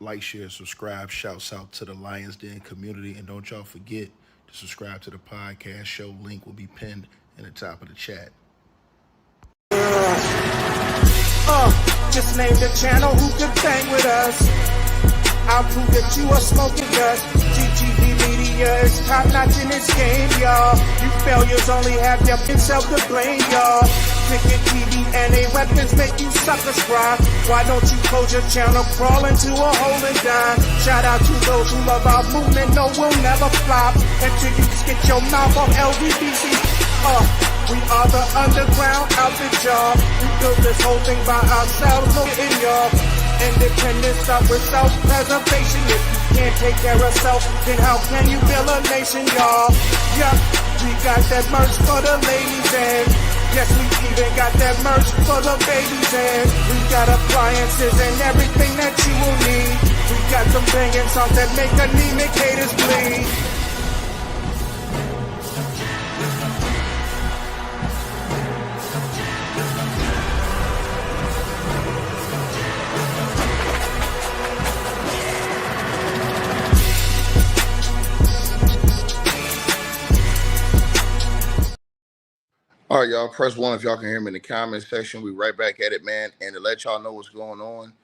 Like, share, subscribe. Shouts out to the Lions Den community. And don't y'all forget to subscribe to the podcast show. Link will be pinned in the top of the chat. Just name the channel who could bang with us. I'll prove that you are smoking dust. GTV Media is top notch in this game, y'all. You failures only have yourself to blame, y'all. Cricket TV and a weapons make you suckers cry. Why don't you close your channel, crawl into a hole and die? Shout out to those who love our movement, no, we'll never flop until you get your mouth off LGBT. We are the underground outfit, y'all. We built this whole thing by ourselves, look in y'all. Independence start with self-preservation. If you can't take care of self, then how can you build a nation, y'all? Yup, we got that merch for the ladies and yes, we even got that merch for the babies and we got appliances and everything that you will need. We got some banging songs that make anemic haters bleed. All right, y'all, press 1 if y'all can hear me in the comment section. We right back at it, man. And to let y'all know what's going on,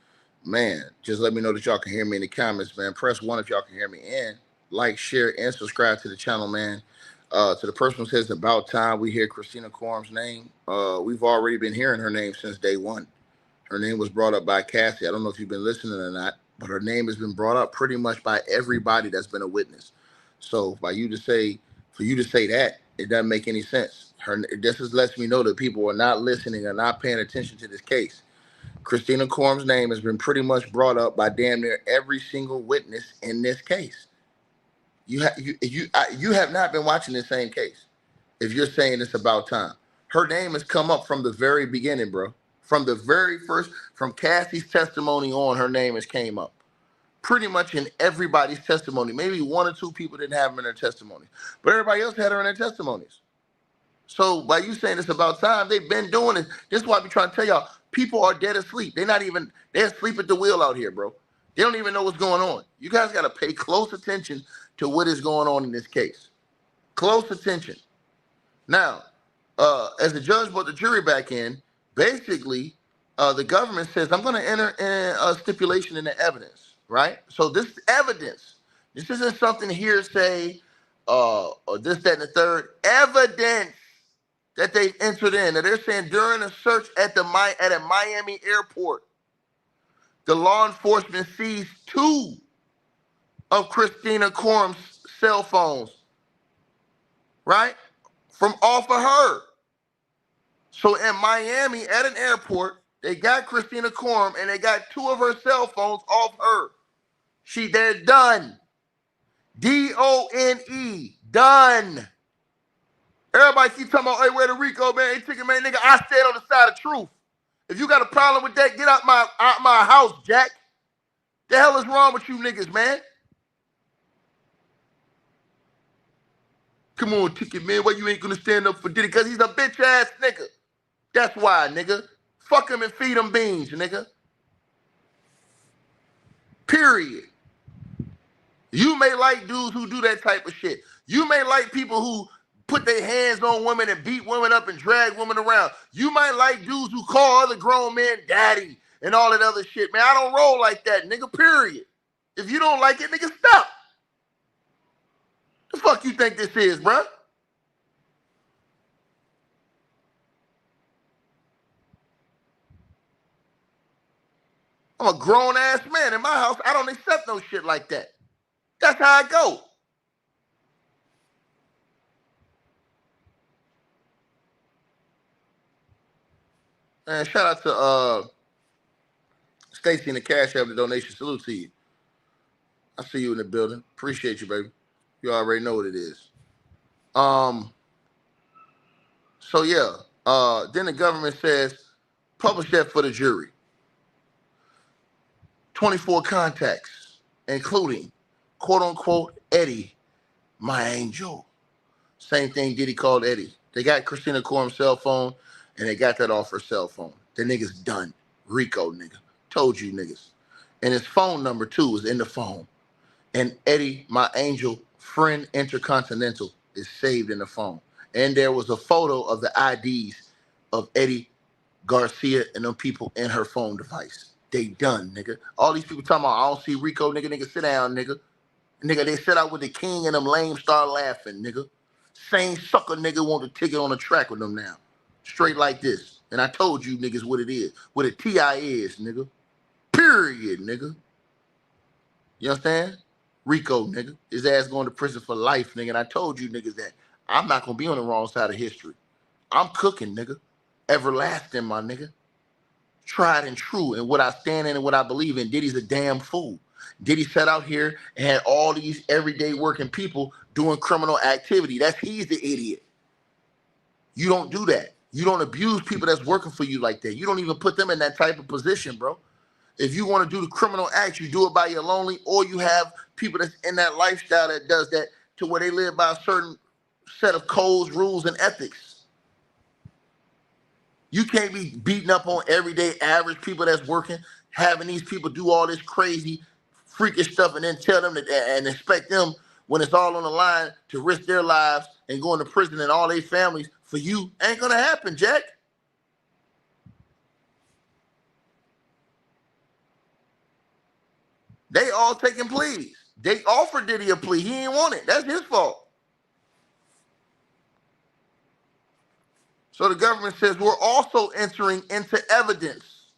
man, just let me know that y'all can hear me in the comments, man. Press 1 if y'all can hear me. And like, share, and subscribe to the channel, man. To the person who says about time we hear Kristina Khorram'S name, we've already been hearing her name since day one. Her name was brought up by Cassie. I don't know if you've been listening or not, but her name has been brought up pretty much by everybody that's been a witness. So for you to say that, it doesn't make any sense. This just lets me know that people are not listening or not paying attention to this case. Kristina Khorram'S name has been pretty much brought up by damn near every single witness in this case. You have not been watching the same case. If you're saying it's about time, her name has come up from the very beginning, bro. From the very first, from Cassie's testimony on, her name has came up. Pretty much in everybody's testimony. Maybe 1 or 2 people didn't have her in their testimony, but everybody else had her in their testimonies. So by you saying it's about time, they've been doing it. This is why I be trying to tell y'all, people are dead asleep. They're asleep at the wheel out here, bro. They don't even know what's going on. You guys got to pay close attention to what is going on in this case. Close attention. Now, as the judge brought the jury back in, basically, the government says, I'm going to enter in a stipulation in the evidence, right? So this evidence, this isn't something hearsay or this, that, and the third. Evidence that they've entered in. That they're saying during a search at a Miami airport, the law enforcement seized 2 of Kristina Khorram'S cell phones, right? From off of her. So in Miami at an airport, they got Kristina Khorram and they got 2 of her cell phones off her. They're done. D-O-N-E. Done. Everybody keep talking about, hey, where the Rico, man? Hey, ticket, man, nigga, I stayed on the side of truth. If you got a problem with that, get out my house, Jack. The hell is wrong with you niggas, man? Come on, ticket, man. Why you ain't gonna stand up for Diddy? Because he's a bitch-ass nigga. That's why, nigga. Fuck him and feed him beans, nigga. Period. You may like dudes who do that type of shit. You may like people who put their hands on women and beat women up and drag women around. You might like dudes who call other grown men daddy and all that other shit, man. I don't roll like that, nigga, period. If you don't like it, nigga, stop. The fuck you think this is, bruh? I'm a grown-ass man. In my house, I don't accept no shit like that. That's how I go. Man, shout out to Stacy in the Cash App, the donation. Salute to you. I see you in the building. Appreciate you, baby. You already know what it is. So yeah. Then the government says, publish that for the jury. 24 contacts, including quote unquote Eddie, my angel. Same thing Diddy called Eddie. They got Kristina Khorram's cell phone, and they got that off her cell phone. The nigga's done. Rico, nigga. Told you niggas. And his phone number, too, is in the phone. And Eddie, my angel friend intercontinental, is saved in the phone. And there was a photo of the IDs of Eddie Garcia and them people in her phone device. They done, nigga. All these people talking about, I don't see Rico, nigga, sit down, nigga. Nigga, they set out with the king and them lame start laughing, nigga. Same sucker nigga want the ticket on the track with them now. Straight like this. And I told you niggas what it is. What a TI is, nigga. Period, nigga. You understand? Rico, nigga. His ass going to prison for life, nigga. And I told you niggas that I'm not going to be on the wrong side of history. I'm cooking, nigga. Everlasting, my nigga. Tried and true. And what I stand in and what I believe in. Diddy's a damn fool. Diddy sat out here and had all these everyday working people doing criminal activity. He's the idiot. You don't do that. You don't abuse people that's working for you like that. You don't even put them in that type of position, bro. If you want to do the criminal acts, you do it by your lonely, or you have people that's in that lifestyle that does that to where they live by a certain set of codes, rules, and ethics. You can't be beating up on everyday average people that's working, having these people do all this crazy, freakish stuff, and then tell them that and expect them when it's all on the line to risk their lives and go into prison and all their families for you. Ain't gonna happen, Jack. They all taking pleas. They offered Diddy a plea. He didn't want it. That's his fault. So the government says we're also entering into evidence,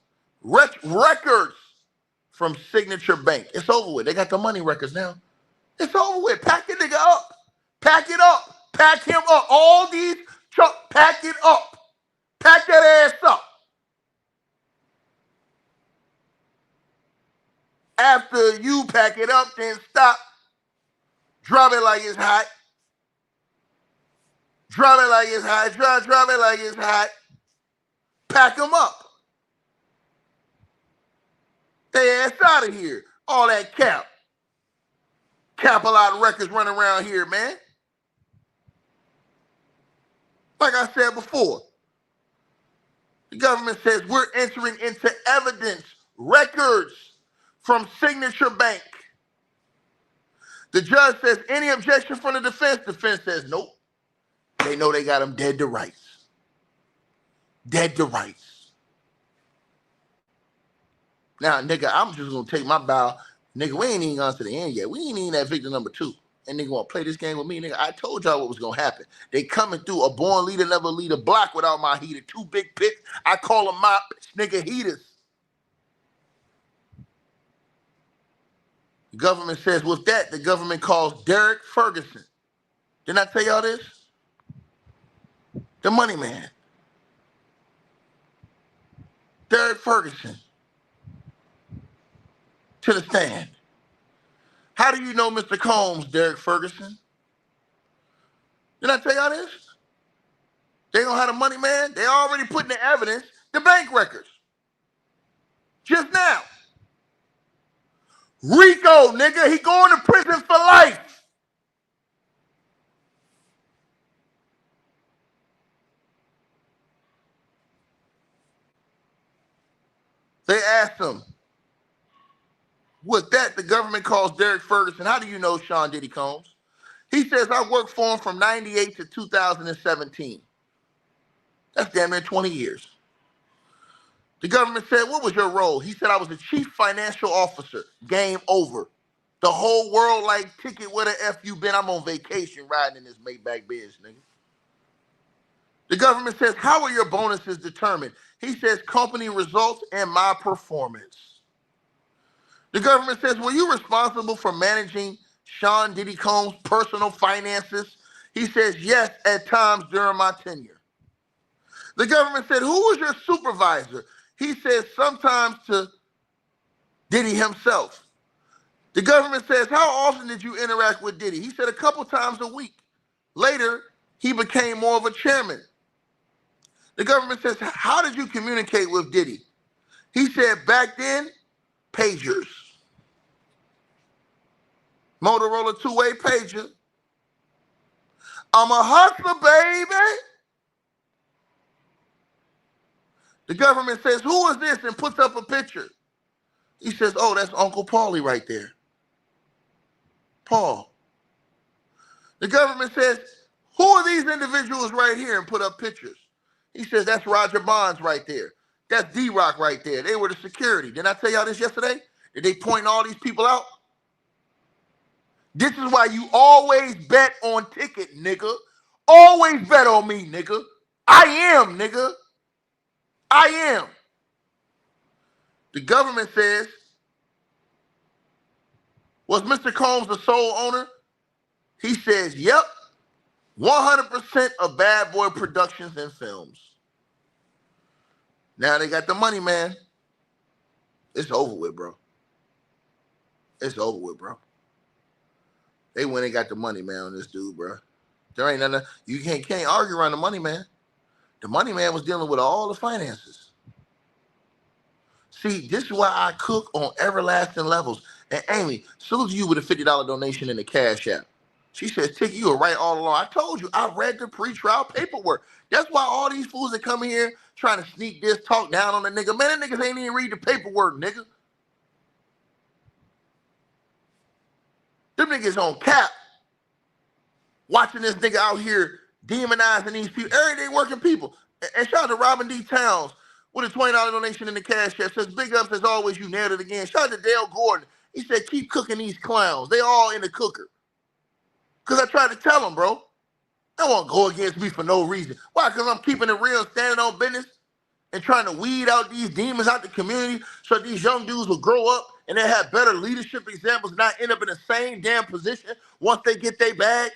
records from Signature Bank. It's over with. They got the money records now. It's over with. Pack the nigga up. Pack it up. Pack him up. All these trucks, pack it up. Pack that ass up. After you pack it up, then stop. Drop it like it's hot. Drop it like it's hot. Drop it like it's hot. Pack them up. They ass out of here. All that cap. Cap a lot of records running around here, man. Like I said before, the government says we're entering into evidence, records from Signature Bank. The judge says, any objection from the defense? Defense says, nope. They know they got him dead to rights. Dead to rights. Now, nigga, I'm just going to take my bow. Nigga, we ain't even gone to the end yet. We ain't even at victim number 2. And nigga want to play this game with me. Nigga, I told y'all what was going to happen. They coming through a born leader, never lead a block without my heater. 2 big picks. I call them my nigga heaters. The government says with that, the government calls Derek Ferguson. Didn't I tell y'all this? The money man. Derek Ferguson. To the stand. How do you know Mr. Combs, Derek Ferguson? Did I tell y'all this? They gonna have the money man. They already put in the evidence, the bank records. Just now. Rico, nigga, he going to prison for life. They asked him. With that, the government calls Derek Ferguson. How do you know Sean Diddy Combs? He says, I worked for him from 98 to 2017. That's damn near 20 years. The government said, what was your role? He said, I was the chief financial officer. Game over. The whole world like, ticket, where the F you been? I'm on vacation riding in this Maybach Benz, nigga. The government says, how are your bonuses determined? He says, company results and my performance. The government says, were you responsible for managing Sean Diddy Combs' personal finances? He says, yes, at times during my tenure. The government said, who was your supervisor? He says, sometimes to Diddy himself. The government says, how often did you interact with Diddy? He said, a couple times a week. Later, he became more of a chairman. The government says, how did you communicate with Diddy? He said, back then, pagers. Motorola 2-way pager. I'm a hustler, baby. The government says, who is this? And puts up a picture. He says, oh, that's Uncle Paulie right there. Paul. The government says, who are these individuals right here, and put up pictures. He says, that's Roger Bonds right there. That's D-Rock right there. They were the security. Didn't I tell y'all this yesterday? Did they point all these people out? This is why you always bet on ticket, nigga. Always bet on me, nigga. I am, nigga. I am. The government says, was Mr. Combs the sole owner? He says, yep. 100% of Bad Boy Productions and Films. Now they got the money, man. It's over with, bro. It's over with, bro. They went and got the money, man, on this dude, bro. There ain't nothing. You can't argue around the money, man. The money man was dealing with all the finances. See, this is why I cook on everlasting levels. And Amy, salute you with a $50 donation in the Cash App. She says, Tick, you were right all along. I told you, I read the pretrial paperwork. That's why all these fools that come in here trying to sneak this, talk down on the nigga. Man, that niggas ain't even read the paperwork, nigga. Them niggas on cap. Watching this nigga out here demonizing these people, everyday working people. And shout out to Robin D. Towns with a $20 donation in the Cash App. Says, big ups as always, you nailed it again. Shout out to Dale Gordon. He said, keep cooking these clowns. They all in the cooker. Because I tried to tell them, bro. They won't go against me for no reason. Why? Because I'm keeping it real, standing on business, and trying to weed out these demons out the community so these young dudes will grow up and they have better leadership examples, not end up in the same damn position once they get their bag.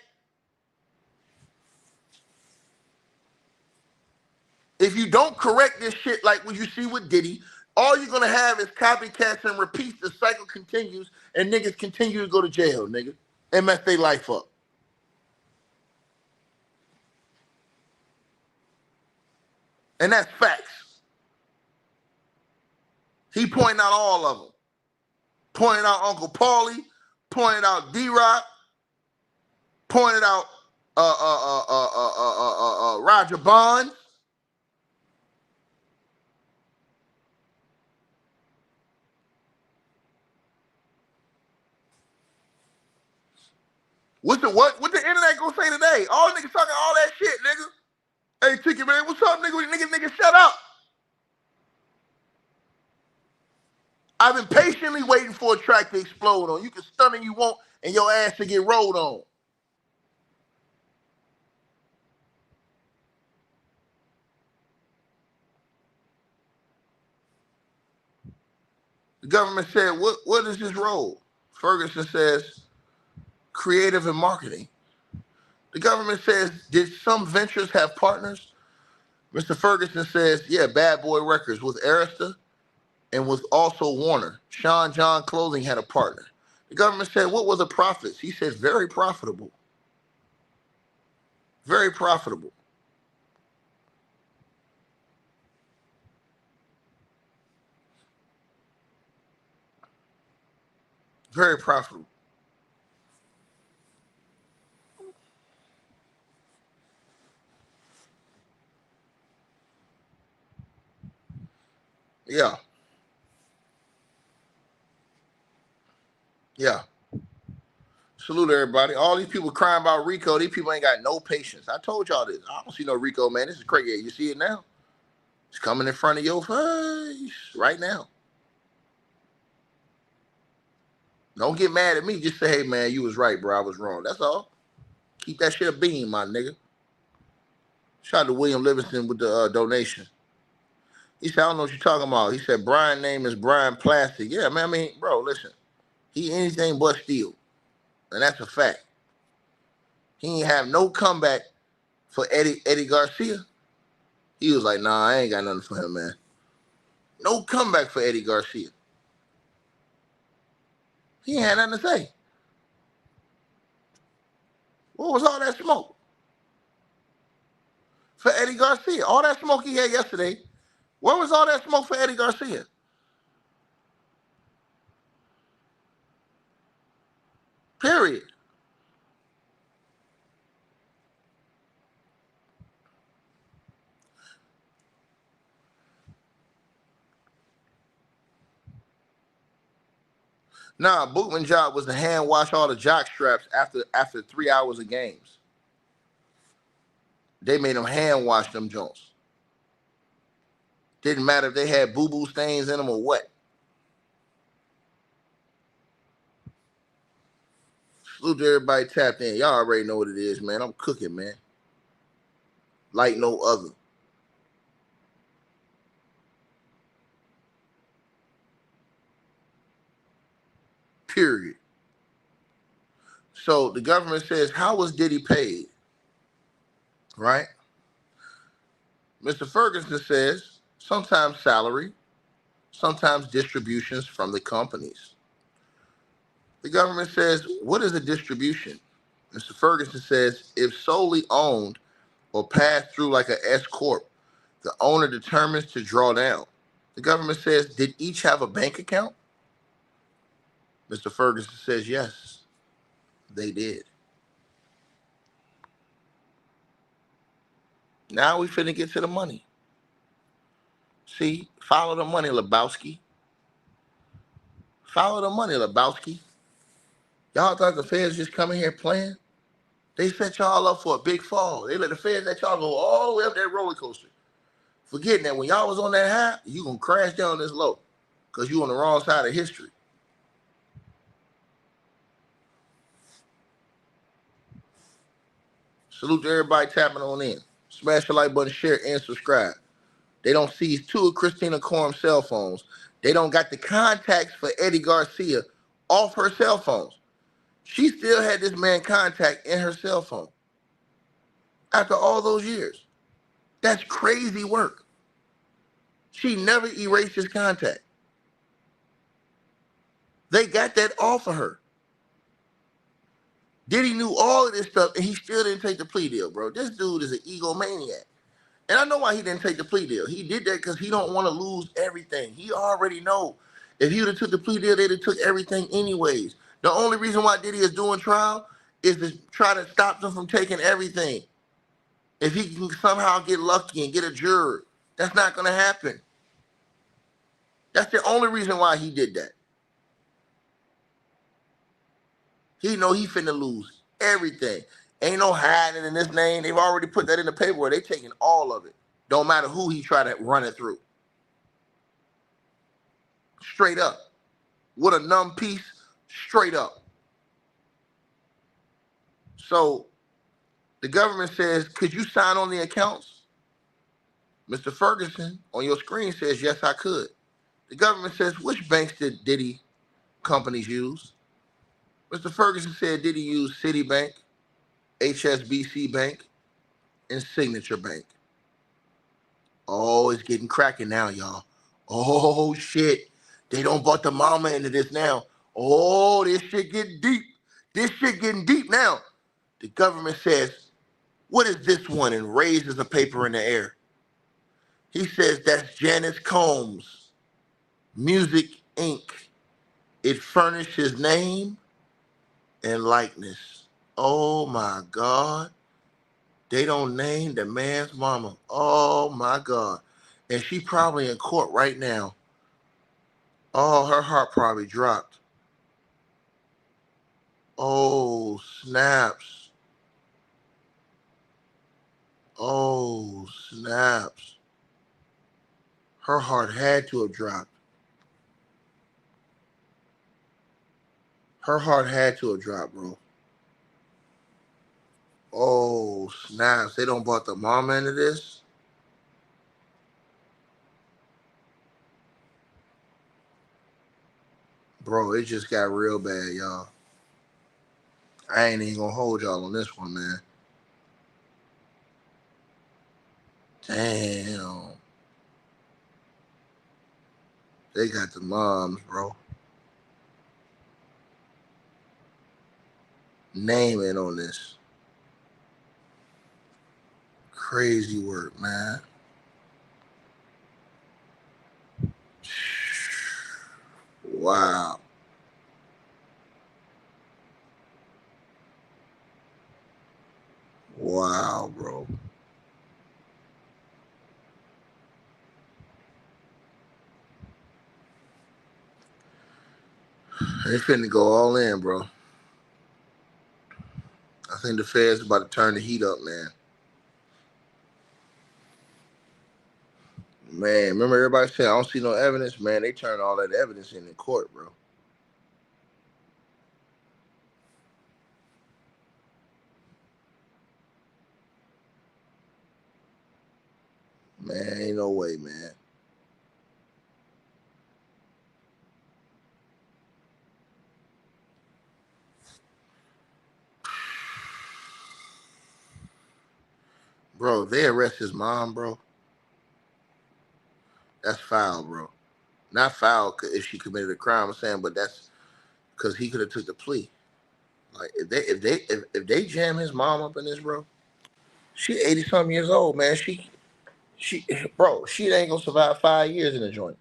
If you don't correct this shit like what you see with Diddy, all you're gonna have is copycats and repeats. The cycle continues, and niggas continue to go to jail, nigga, and mess their life up. And that's facts. He pointing out all of them. Pointing out Uncle Paulie, pointing out D-Rock, pointed out Roger Bonds. What the internet gonna say today? All niggas talking all that shit, nigga. Hey, Ticket Man, what's up, nigga? Nigga, shut up. I've been patiently waiting for a track to explode on. You can stun and you won't, and your ass to get rolled on. The government said, what is his role? Ferguson says, creative and marketing. The government says, did some ventures have partners? Mr. Ferguson says, yeah, Bad Boy Records with Arista and with also Warner. Sean John Clothing had a partner. The government said, what were the profits? He said, very profitable. Very profitable. Very profitable. Yeah. Yeah. Salute everybody. All these people crying about Rico, these people ain't got no patience. I told y'all this. I don't see no Rico, man. This is crazy. You see it now? It's coming in front of your face right now. Don't get mad at me. Just say, hey, man, you was right, bro. I was wrong. That's all. Keep that shit a beam, my nigga. Shout out to William Livingston with the donation. He said, I don't know what you're talking about. He said, Brian's name is Brian Plastic. Yeah, man, I mean, bro, listen. He anything but steel. And that's a fact. He ain't have no comeback for Eddie Garcia. He was like, nah, I ain't got nothing for him, man. No comeback for Eddie Garcia. He ain't had nothing to say. What was all that smoke? For Eddie Garcia. All that smoke he had yesterday. Where was all that smoke for Eddie Garcia? Period. Nah, Bootman's job was to hand wash all the jock straps after 3 hours of games. They made him hand wash them joints. Didn't matter if they had boo-boo stains in them or what. Salute to everybody tapped in. Y'all already know what it is, man. I'm cooking, man. Like no other. Period. So the government says, how was Diddy paid? Right? Mr. Ferguson says, sometimes salary, sometimes distributions from the companies. The government says, what is a distribution? Mr. Ferguson says, if solely owned or passed through like an S corp, the owner determines to draw down. The government says, did each have a bank account? Mr. Ferguson says, yes, they did. Now we finna get to the money. See, follow the money, Lebowski. Follow the money, Lebowski. Y'all thought the feds just coming here playing? They set y'all up for a big fall. They let the feds let y'all go all the way up that roller coaster. Forgetting that when y'all was on that high, you gonna crash down this low. Because you on the wrong side of history. Salute to everybody tapping on in. Smash the like button, share, and subscribe. They don't seize 2 of Kristina Khorram'S cell phones. They don't got the contacts for Eddie Garcia off her cell phones. She still had this man contact in her cell phone after all those years. That's crazy work. She never erased his contact. They got that off of her. Diddy knew all of this stuff, and he still didn't take the plea deal, bro. This dude is an egomaniac. And I know why he didn't take the plea deal. He did that because he don't want to lose everything. He already know. If he would have took the plea deal, they'd have took everything anyways. The only reason why Diddy is doing trial is to try to stop them from taking everything. If he can somehow get lucky and get a juror, that's not going to happen. That's the only reason why he did that. He know he finna lose everything. Ain't no hiding in this name. They've already put that in the paperwork. They taking all of it. Don't matter who he try to run it through. Straight up. With a numb piece, straight up. So the government says, could you sign on the accounts? Mr. Ferguson on your screen says, yes, I could. The government says, which banks did Diddy companies use? Mr. Ferguson said, Diddy use Citibank, HSBC Bank, and Signature Bank. Oh, it's getting cracking now, y'all. Oh, shit. They don't bought the mama into this now. Oh, this shit getting deep. This shit getting deep now. The government says, what is this one? And raises a paper in the air. He says, that's Janice Combs, Music Inc. It furnished his name and likeness. Oh, my God. They don't name the man's mama. Oh, my God. And she probably in court right now. Oh, her heart probably dropped. Oh, snaps. Oh, snaps. Her heart had to have dropped. Her heart had to have dropped, bro. Oh, snaps. They don't brought the mama into this? Bro, it just got real bad, y'all. I ain't even gonna hold y'all on this one, man. Damn. They got the moms, bro. Name it on this. Crazy work, man. Wow. Wow, bro. They finna go all in, bro. I think the Fed's about to turn the heat up, man. Man, remember everybody said, I don't see no evidence? Man, they turned all that evidence in court, bro. Man, ain't no way, man. Bro, if they arrest his mom, bro, that's foul, bro. Not foul if she committed a crime, I'm saying, but that's because he could have took the plea. Like if they jam his mom up in this, bro, she 80-something years old, man. She bro, she ain't gonna survive 5 years in the joint.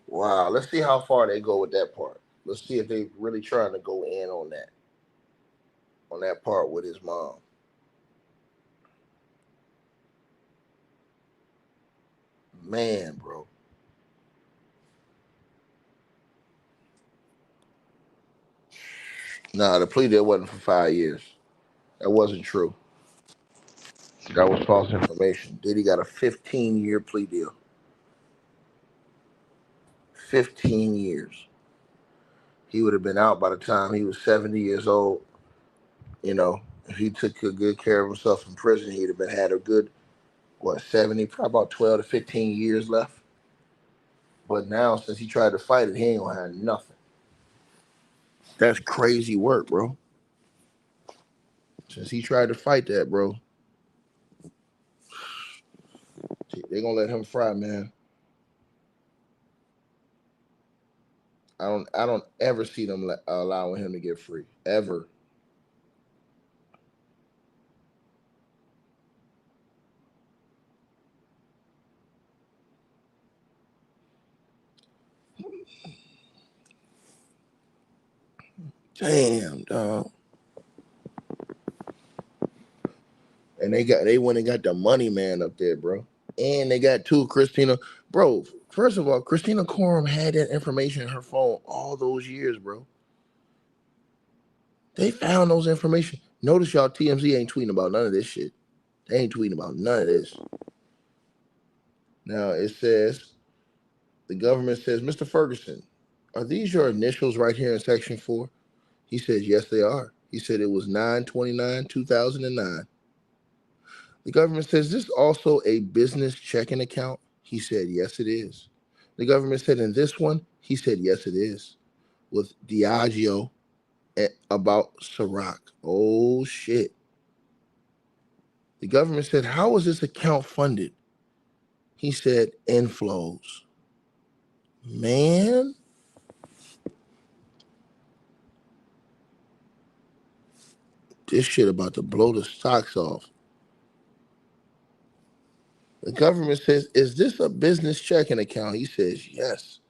Wow, let's see how far they go with that part. Let's see if they really trying to go in on that part with his mom. Man, bro. Nah, the plea deal wasn't for 5 years. That wasn't true. That was false information. Diddy got a 15-year plea deal. 15 years. He would have been out by the time he was 70 years old. You know, if he took good care of himself in prison, he'd have had a good, 70, probably about 12 to 15 years left. But now, since he tried to fight it, he ain't gonna have nothing. That's crazy work, bro. Since he tried to fight that, bro, they gonna let him fry, man. I don't ever see them allowing him to get free, ever. Damn, dog. And they went and got the money man up there, bro. And they got two Kristina. Bro, first of all, Kristina Khorram had that information in her phone all those years, bro. They found those information. Notice y'all TMZ ain't tweeting about none of this shit. They ain't tweeting about none of this. Now it says, the government says, Mr. Ferguson, are these your initials right here in section 4? He says, yes, they are. He said it was 9/29/2009. The government says, is this also a business checking account? He said, yes, it is. The government said, in this one? He said, yes, it is. With Diageo about Ciroc. Oh, shit. The government said, how was this account funded? He said, Inflows. Man. This shit about to blow the socks off. The government says, is this a business checking account? He says, yes.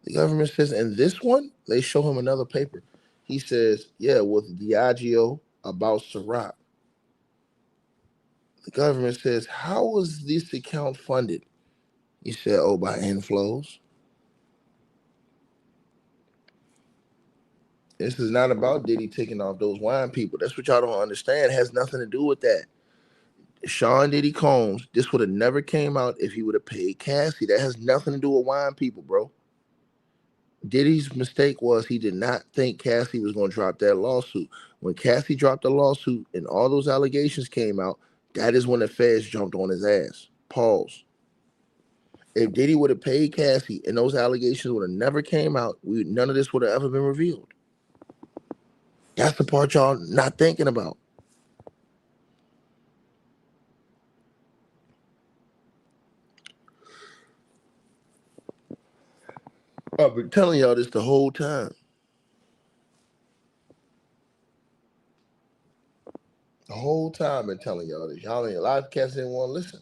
The government says, and this one? They show him another paper. He says, yeah, with Diageo about Ciroc. The government says, how was this account funded? He said, oh, by Inflows. This is not about Diddy taking off those wine people. That's what y'all don't understand. It has nothing to do with that. Sean Diddy Combs, this would have never came out if he would have paid Cassie. That has nothing to do with wine people, bro. Diddy's mistake was he did not think Cassie was going to drop that lawsuit. When Cassie dropped the lawsuit and all those allegations came out, that is when the feds jumped on his ass. Pause. If Diddy would have paid Cassie and those allegations would have never came out, none of this would have ever been revealed. That's the part y'all not thinking about. I've been telling y'all this the whole time. The whole time I've been telling y'all this. Y'all ain't, a lot of cats didn't want to listen.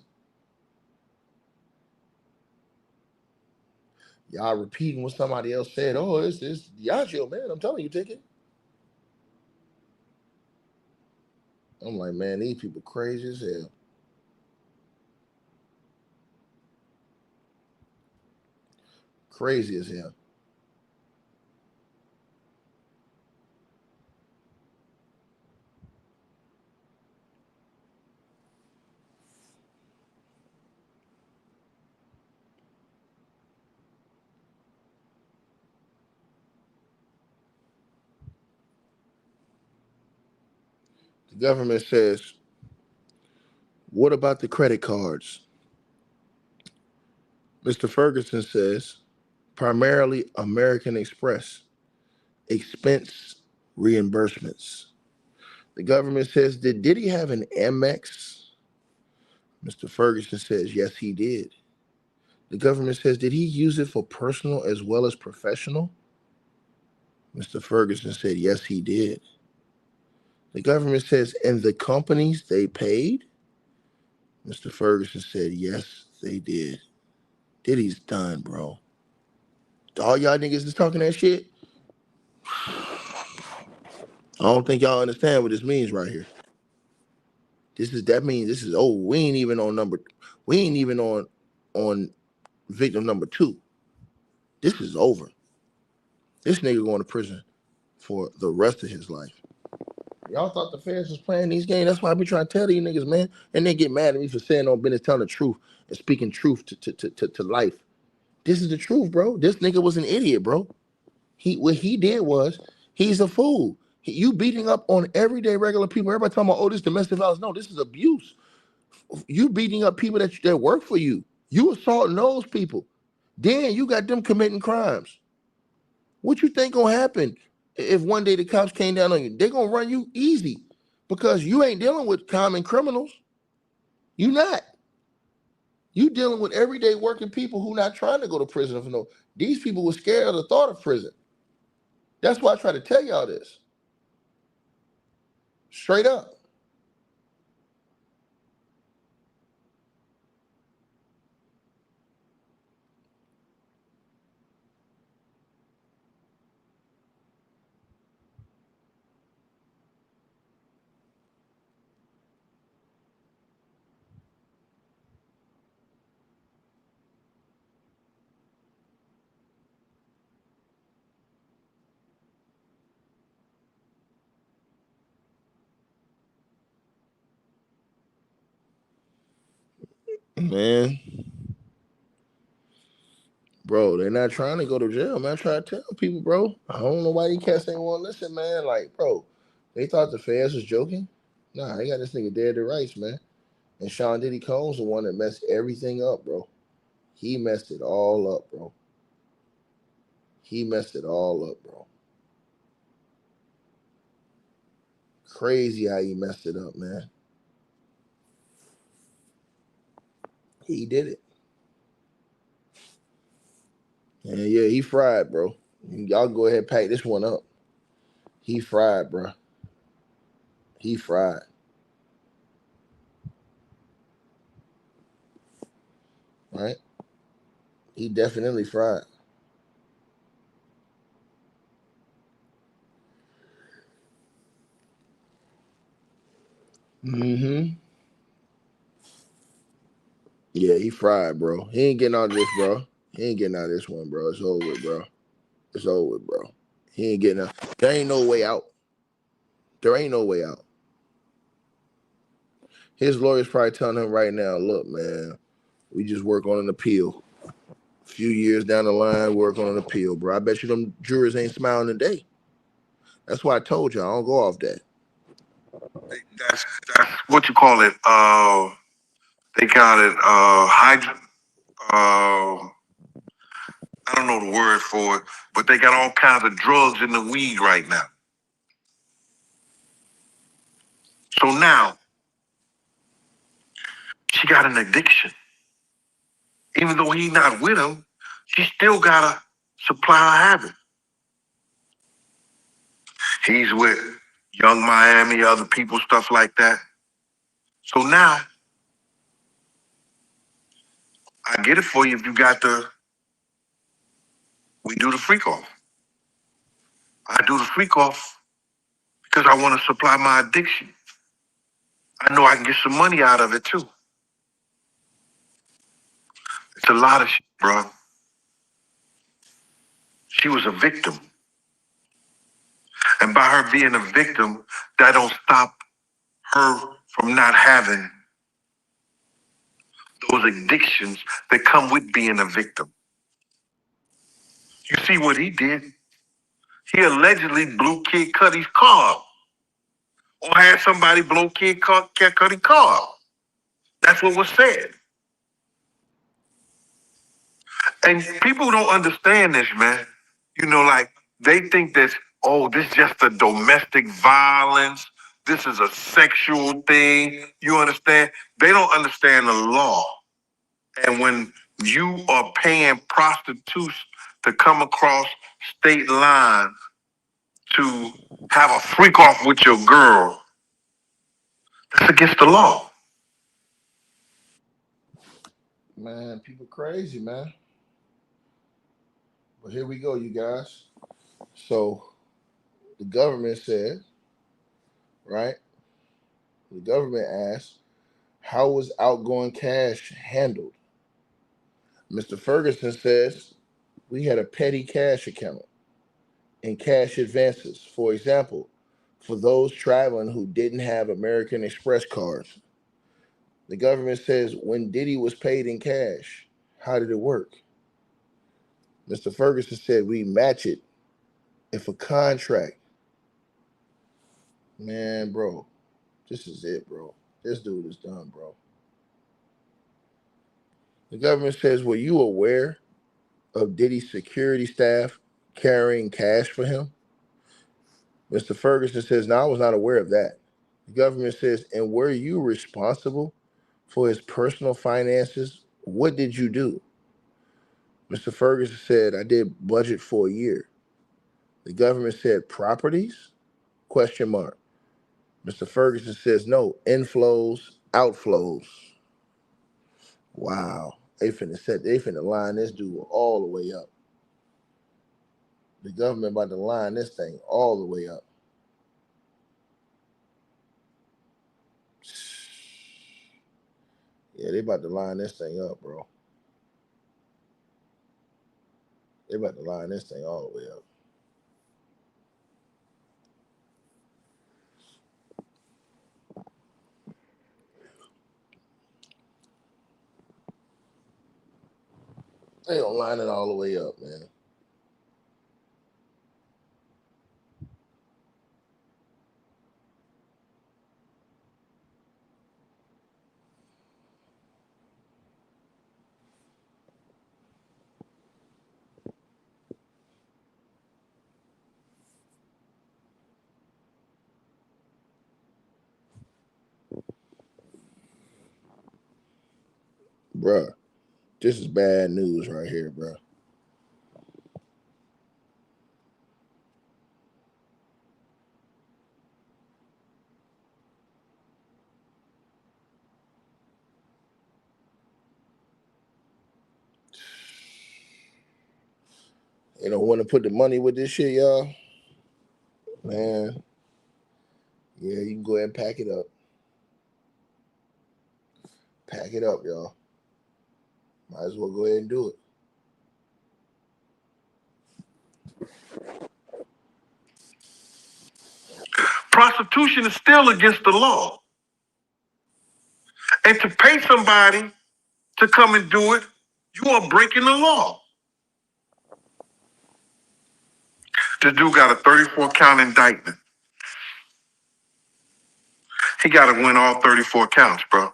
Y'all repeating what somebody else said. Oh, it's Diageo, man. I'm telling you, take it. I'm like, man, these people crazy as hell. Crazy as hell. The government says, what about the credit cards? Mr. Ferguson says, primarily American Express, expense reimbursements. The government says, did Diddy have an Amex? Mr. Ferguson says, yes, he did. The government says, did he use it for personal as well as professional? Mr. Ferguson said, yes, he did. The government says, and the companies they paid? Mr. Ferguson said, yes, they did. Diddy's done, bro. All y'all niggas is talking that shit. I don't think y'all understand what this means right here. That means this is old. We ain't even on victim number 2. This is over. This nigga going to prison for the rest of his life. Y'all thought the feds was playing these games. That's why I be trying to tell these niggas, man. And they get mad at me for saying on business, telling the truth and speaking truth to life. This is the truth, bro. This nigga was an idiot, bro. What he did was, he's a fool. You beating up on everyday regular people. Everybody talking about, oh, this domestic violence. No, this is abuse. You beating up people that work for you. You assaulting those people. Then you got them committing crimes. What you think gonna happen if one day the cops came down on you? They gonna run you easy because you ain't dealing with common criminals. You not. You dealing with everyday working people who not trying to go to prison for no. These people were scared of the thought of prison. That's why I try to tell y'all this. Straight up. Man. Bro, they're not trying to go to jail, man. I try to tell people, bro. I don't know why these cats ain't want to listen, man. Like, bro, they thought the feds was joking. Nah, they got this nigga dead to rights, man. And Sean Diddy Combs the one that messed everything up, bro. He messed it all up, bro. He messed it all up, bro. Crazy how he messed it up, man. He did it. And yeah, he fried, bro. Y'all go ahead and pack this one up. He fried, bro. He fried. Right? He definitely fried. Mm-hmm. Yeah, he fried, bro. He ain't getting out of this, bro. He ain't getting out of this one, bro. It's over with, bro. It's over with, bro. He ain't getting out. There ain't no way out. There ain't no way out. His lawyer's probably telling him right now, look, man, we just work on an appeal. A few years down the line, work on an appeal, bro. I bet you them jurors ain't smiling today. That's why I told you I don't go off that. That's what you call it. They got it. I don't know the word for it, but they got all kinds of drugs in the weed right now. So now she got an addiction. Even though he's not with him, she still gotta supply her habit. He's with Young Miami, other people, stuff like that. So now I get it for you if you got we do the freak off. I do the freak off because I want to supply my addiction. I know I can get some money out of it too. It's a lot of shit, bro. She was a victim. And by her being a victim, that don't stop her from not having those addictions that come with being a victim. You see what he did? He allegedly blew Kid Cudi's car up, or had somebody blow Kid Cudi's car up. That's what was said. And people don't understand this, man. You know, like they think that, oh, this is just a domestic violence. This is a sexual thing. You understand? They don't understand the law. And when you are paying prostitutes to come across state lines to have a freak off with your girl, that's against the law. Man, people crazy, man. But here we go, you guys. So the government said, right? The government asked, how was outgoing cash handled? Mr. Ferguson says, we had a petty cash account and cash advances. For example, for those traveling who didn't have American Express cards. The government says, when Diddy was paid in cash, how did it work? Mr. Ferguson said, we match it if a contract. Man, bro, this is it, bro. This dude is done, bro. The government says, were you aware of Diddy's security staff carrying cash for him? Mr. Ferguson says, no, I was not aware of that. The government says, and were you responsible for his personal finances? What did you do? Mr. Ferguson said, I did budget for a year. The government said, properties? Question mark. Mr. Ferguson says, no, inflows, outflows. Wow. They finna line this dude all the way up. The government about to line this thing all the way up. Yeah, they about to line this thing up, bro. They about to line this thing all the way up. They gonna line it all the way up, man. Bruh, this is bad news right here, bruh. They don't want to put the money with this shit, y'all. Man, yeah, you can go ahead and pack it up. Pack it up, y'all. Might as well go ahead and do it. Prostitution is still against the law. And to pay somebody to come and do it, you are breaking the law. The dude got a 34 count indictment. He got to win all 34 counts, bro.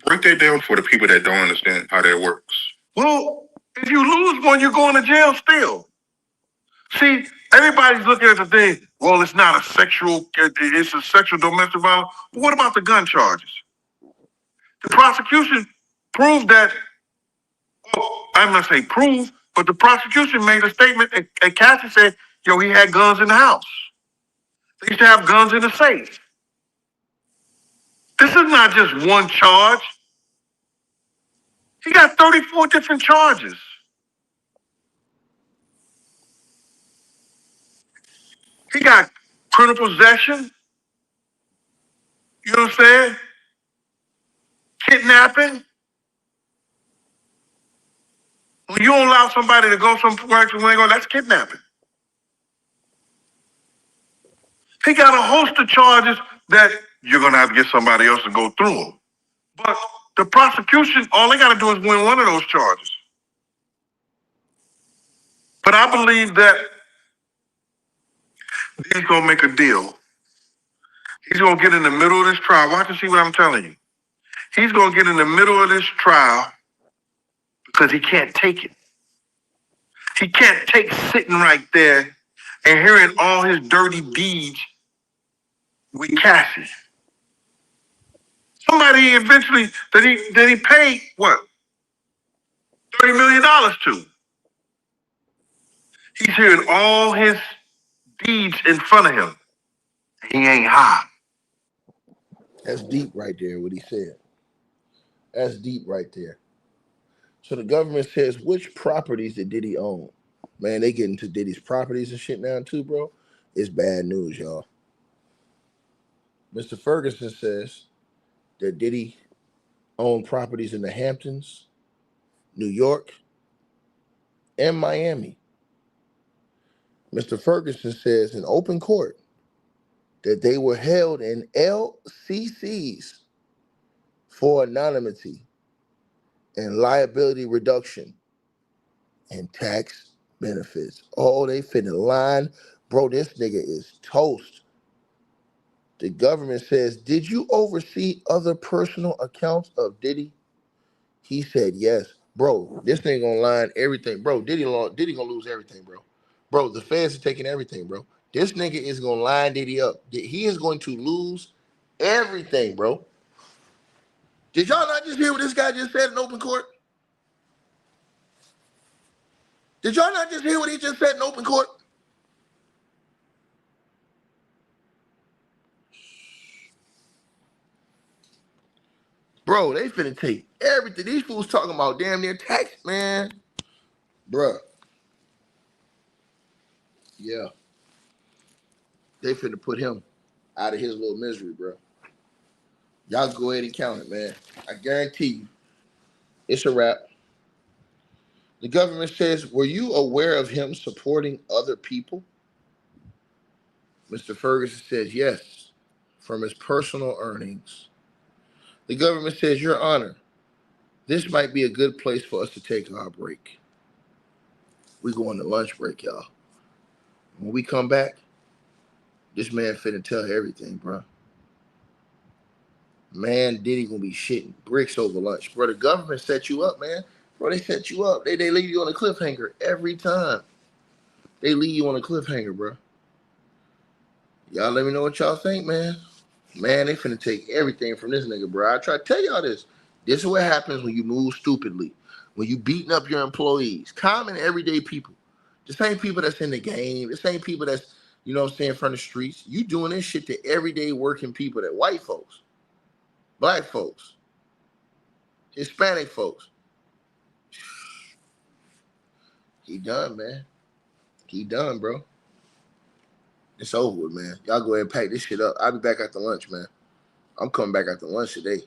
Break that down for the people that don't understand how that works. Well, if you lose one, you're going to jail still. See, everybody's looking at the thing, well, it's not a sexual, it's a sexual domestic violence. But what about the gun charges? The prosecution proved that, well, I'm not saying prove, but the prosecution made a statement, and Cassie said, yo, he had guns in the house. They used to have guns in the safe. This is not just one charge. He got 34 different charges. He got criminal possession. You know what I'm saying? Kidnapping. When you don't allow somebody to go somewhere to where they go, that's kidnapping. He got a host of charges that you're going to have to get somebody else to go through them. But the prosecution, all they got to do is win one of those charges. But I believe that he's going to make a deal. He's going to get in the middle of this trial. Watch and see what I'm telling you. He's going to get in the middle of this trial because he can't take it. He can't take sitting right there and hearing all his dirty deeds with Cassie. Somebody eventually that he paid what? $30 million to. He's hearing all his deeds in front of him. He ain't high. That's deep right there, what he said. That's deep right there. So the government says, which properties did Diddy own? Man, they get into Diddy's properties and shit now too, bro. It's bad news, y'all. Mr. Ferguson says that Diddy owned properties in the Hamptons, New York, and Miami. Mr. Ferguson says in open court that they were held in LCCs for anonymity and liability reduction and tax benefits. Oh, they finna line. Bro, this nigga is toast. The government says, did you oversee other personal accounts of Diddy? He said yes. Bro, this nigga gonna line everything. Bro, Diddy gonna lose everything, bro. Bro, the feds are taking everything, bro. This nigga is gonna line Diddy up. He is going to lose everything, bro. Did y'all not just hear what this guy just said in open court? Did y'all not just hear what he just said in open court? Bro, they finna take everything. These fools talking about damn near tax, man. Bruh. Yeah. They finna put him out of his little misery, bro. Y'all go ahead and count it, man. I guarantee you, it's a wrap. The government says, were you aware of him supporting other people? Mr. Ferguson says yes, from his personal earnings. The government says, Your Honor, this might be a good place for us to take our break. We go on the lunch break, y'all. When we come back, this man finna tell everything, bro. Man, Diddy gonna be shitting bricks over lunch. Bro, the government set you up, man. Bro, they set you up. They leave you on a cliffhanger every time. They leave you on a cliffhanger, bro. Y'all let me know what y'all think, man. Man, they finna take everything from this nigga, bro. I try to tell y'all this. This is what happens when you move stupidly. When you beating up your employees. Common everyday people. The same people that's in the game. The same people that's, you know what I'm saying, in front of the streets. You doing this shit to everyday working people, that white folks, black folks, Hispanic folks. He done, man. He done, bro. It's over with, man. Y'all go ahead and pack this shit up. I'll be back after lunch, man. I'm coming back after lunch today.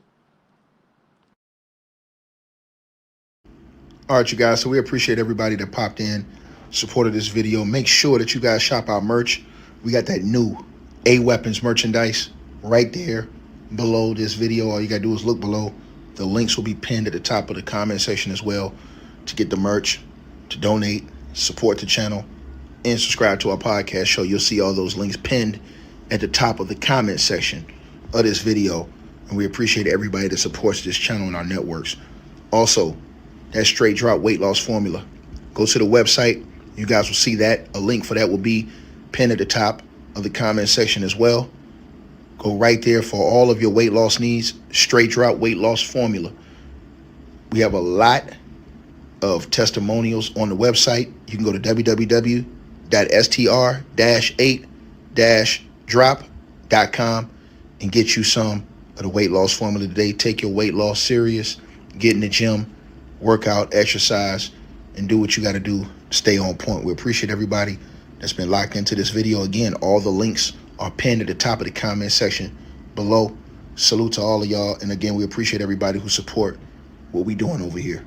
All right, you guys. So we appreciate everybody that popped in, supported this video. Make sure that you guys shop our merch. We got that new A-Weapons merchandise right there below this video. All you got to do is look below. The links will be pinned at the top of the comment section as well to get the merch, to donate, support the channel, and subscribe to our podcast show. You'll see all those links pinned at the top of the comment section of this video. And we appreciate everybody that supports this channel and our networks. Also, that straight drop weight loss formula. Go to the website. You guys will see that. A link for that will be pinned at the top of the comment section as well. Go right there for all of your weight loss needs. Straight drop weight loss formula. We have a lot of testimonials on the website. You can go to www.str-8-drop.com and get you some of the weight loss formula today. Take your weight loss serious. Get in the gym, work out, exercise, and do what you got to do to stay on point. We appreciate everybody that's been locked into this video. Again, all the links are pinned at the top of the comment section below. Salute to all of y'all. And again, we appreciate everybody who support what we doing over here.